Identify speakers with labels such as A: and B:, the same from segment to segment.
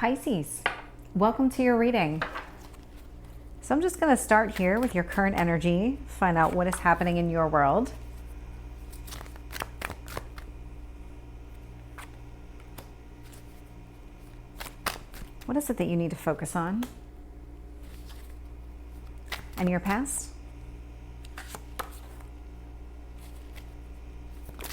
A: Pisces, welcome to your reading. So I'm just going to start here with your current energy, find out what is happening in your world. What is it that you need to focus on? And your past?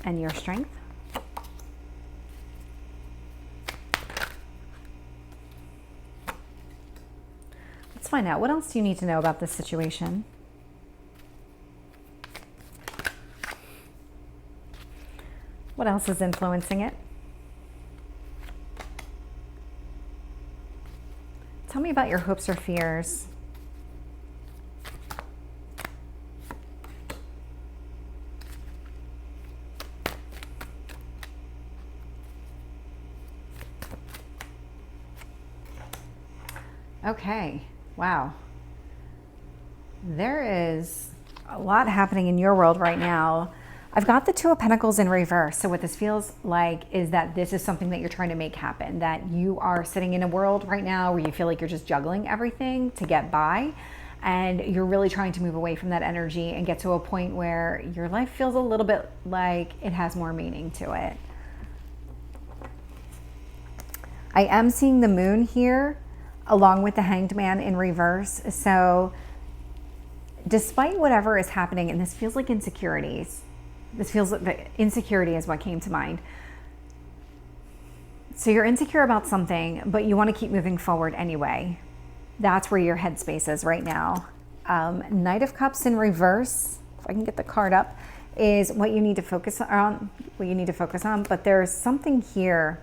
A: And your strength? Let's find out. What else do you need to know about this situation? What else is influencing it? Tell me about your hopes or fears. Okay, wow. There is a lot happening in your world right now. I've got the Two of Pentacles in reverse. So what this feels like is that this is something that you're trying to make happen, that you are sitting in a world right now where you feel like you're just juggling everything to get by. And you're really trying to move away from that energy and get to a point where your life feels a little bit like it has more meaning to it. I am seeing the moon here along with the Hanged Man in reverse. So despite whatever is happening, and this feels like insecurities, this feels like the insecurity is what came to mind. So you're insecure about something, but you want to keep moving forward anyway. That's where your headspace is right now. Knight of Cups in reverse, if I can get the card up, is what you need to focus on, but there's something here.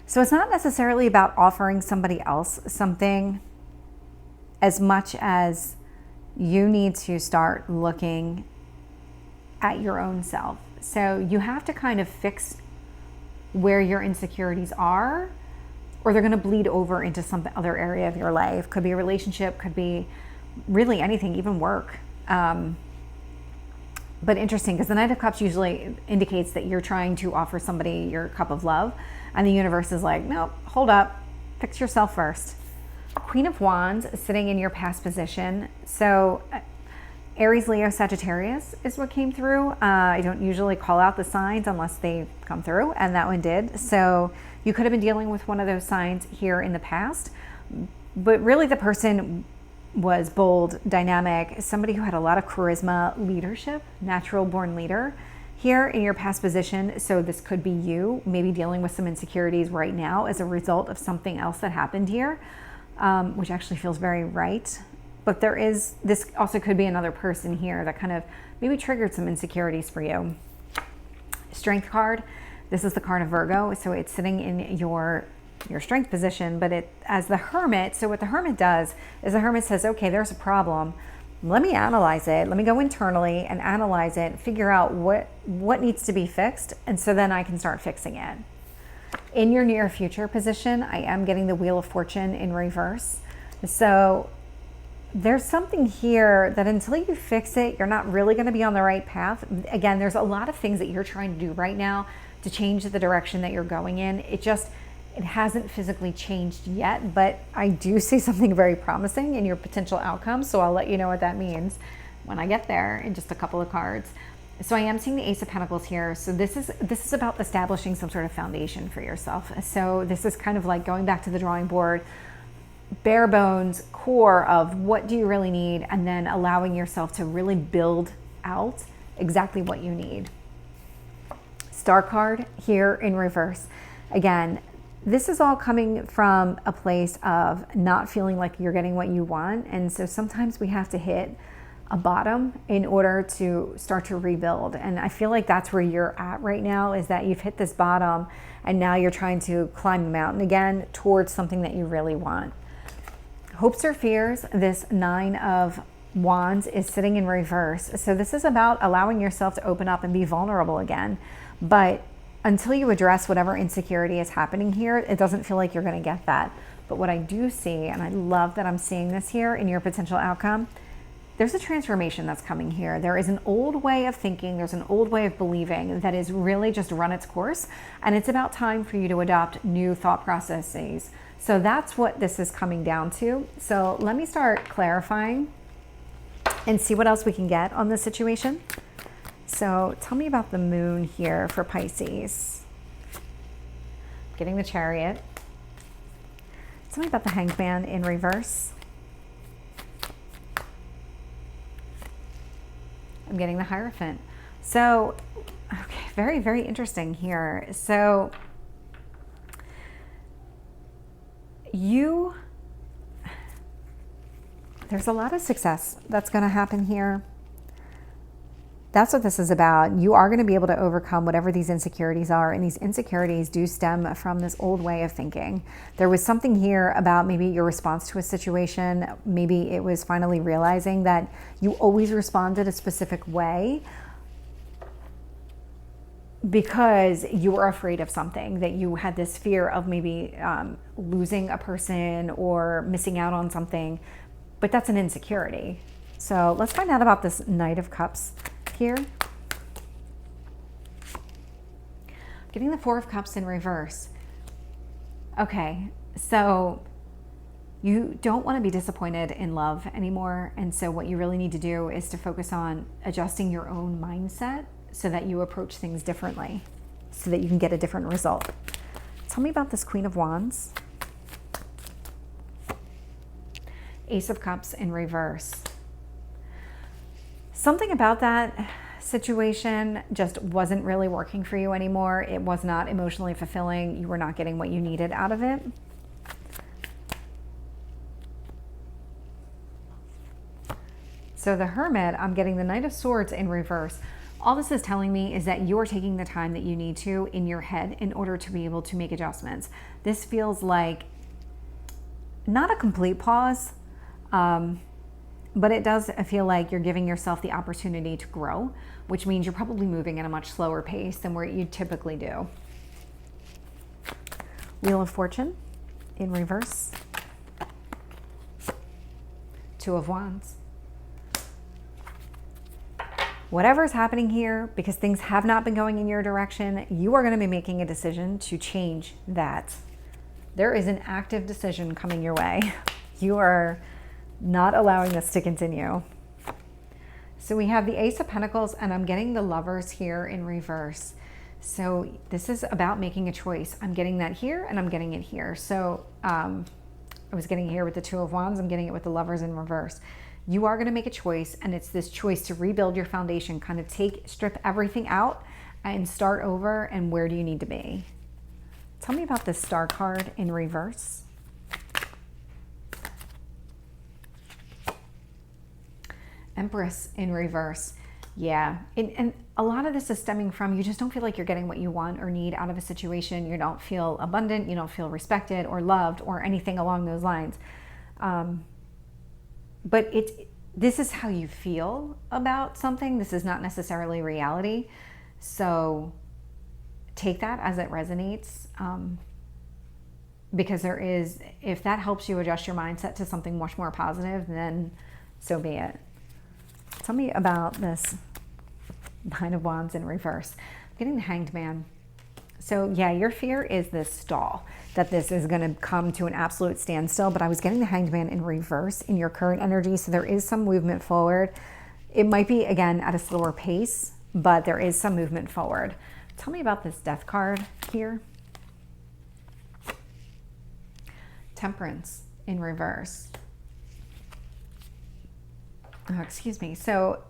A: So it's not necessarily about offering somebody else something as much as you need to start looking at your own self. So you have to kind of fix where your insecurities are, or they're going to bleed over into some other area of your life. Could be a relationship, could be really anything, even work. But interesting, because the Knight of Cups usually indicates that you're trying to offer somebody your cup of love, and the universe is like, nope, hold up, fix yourself first. Queen of Wands sitting in your past position. So Aries, Leo, Sagittarius is what came through. I don't usually call out the signs unless they come through, and that one did. So you could have been dealing with one of those signs here in the past, but really the person was bold, dynamic, somebody who had a lot of charisma, leadership, natural born leader here in your past position. So this could be you maybe dealing with some insecurities right now as a result of something else that happened here, which actually feels very right. But this also could be another person here that kind of maybe triggered some insecurities for you. Strength card. This is the card of Virgo. So it's sitting in your strength position, but it as the Hermit. So what the Hermit does is the Hermit says, okay, there's a problem. Let me analyze it. Let me go internally and analyze it, figure out what needs to be fixed. And so then I can start fixing it. In your near future position, I am getting the Wheel of Fortune in reverse. So there's something here that until you fix it, you're not really going to be on the right path. Again, there's a lot of things that you're trying to do right now to change the direction that you're going in. It hasn't physically changed yet, but I do see something very promising in your potential outcome. So I'll let you know what that means when I get there in just a couple of cards. So I am seeing the Ace of Pentacles here. So this is about establishing some sort of foundation for yourself. So this is kind of like going back to the drawing board, bare bones core of what do you really need, and then allowing yourself to really build out exactly what you need. Star card here in reverse. Again, this is all coming from a place of not feeling like you're getting what you want. And so sometimes we have to hit a bottom in order to start to rebuild. And I feel like that's where you're at right now, is that you've hit this bottom and now you're trying to climb the mountain again towards something that you really want. Hopes or fears, this Nine of Wands is sitting in reverse. So this is about allowing yourself to open up and be vulnerable again. But until you address whatever insecurity is happening here, it doesn't feel like you're going to get that. But what I do see, and I love that I'm seeing this here in your potential outcome, there's a transformation that's coming here. There is an old way of thinking, there's an old way of believing that is really just run its course, and it's about time for you to adopt new thought processes. So that's what this is coming down to. So let me start clarifying and see what else we can get on this situation. So tell me about the moon here for Pisces. Getting the Chariot. Tell me about the Hanged Man in reverse. I'm getting the Hierophant. So, okay, very, very interesting here. So, there's a lot of success that's going to happen here. That's what this is about. You are going to be able to overcome whatever these insecurities are, and these insecurities do stem from this old way of thinking. There was something here about maybe your response to a situation. Maybe it was finally realizing that you always responded a specific way because you were afraid of something, that you had this fear of maybe losing a person or missing out on something, but that's an insecurity. So let's find out about this Knight of Cups here. Getting the Four of Cups in reverse. Okay, so you don't want to be disappointed in love anymore, and so what you really need to do is to focus on adjusting your own mindset so that you approach things differently, so that you can get a different result. Tell me about this Queen of Wands. Ace of Cups in reverse. Something about that situation just wasn't really working for you anymore. It was not emotionally fulfilling. You were not getting what you needed out of it. So the Hermit, I'm getting the Knight of Swords in reverse. All this is telling me is that you're taking the time that you need to in your head in order to be able to make adjustments. This feels like not a complete pause, but it does feel like you're giving yourself the opportunity to grow, which means you're probably moving at a much slower pace than where you typically do. Wheel of Fortune in reverse. Two of Wands. Whatever's happening here, because things have not been going in your direction, you are going to be making a decision to change that. There is an active decision coming your way. You are not allowing this to continue. So we have the Ace of Pentacles, and I'm getting the Lovers here in reverse. So this is about making a choice. I'm getting that here, and I'm getting it here. So I was getting it here with the Two of Wands. I'm getting it with the Lovers in reverse. You are going to make a choice, and it's this choice to rebuild your foundation, kind of strip everything out and start over. And where do you need to be? Tell me about this Star card in reverse. Empress in reverse. Yeah, and a lot of this is stemming from you just don't feel like you're getting what you want or need out of a situation. You don't feel abundant, you don't feel respected or loved or anything along those lines. But this is how you feel about something. This is not necessarily reality. So take that as it resonates, because if that helps you adjust your mindset to something much more positive, then so be it. Tell me about this Nine of Wands in reverse. I'm getting the Hanged Man. So yeah, your fear is this stall, that this is going to come to an absolute standstill, but I was getting the Hanged Man in reverse in your current energy, so there is some movement forward. It might be, again, at a slower pace, but there is some movement forward. Tell me about this Death card here. Temperance in reverse. Oh, excuse me. So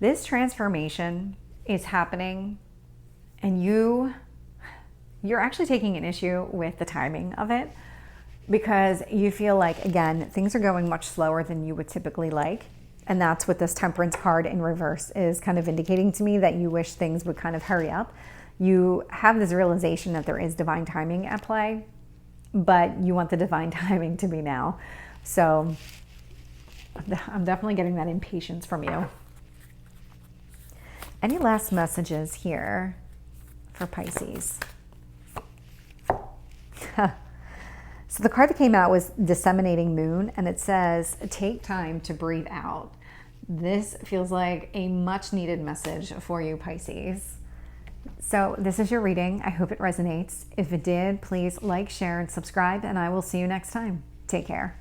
A: this transformation is happening, and you're actually taking an issue with the timing of it, because you feel like, again, things are going much slower than you would typically like. And that's what this Temperance card in reverse is kind of indicating to me, that you wish things would kind of hurry up. You have this realization that there is divine timing at play, but you want the divine timing to be now. So I'm definitely getting that impatience from you. Any last messages here for Pisces? So the card that came out was Disseminating Moon, and it says, take time to breathe out. This feels like a much needed message for you, Pisces. So this is your reading. I hope it resonates. If it did, please like, share, and subscribe, and I will see you next time. Take care.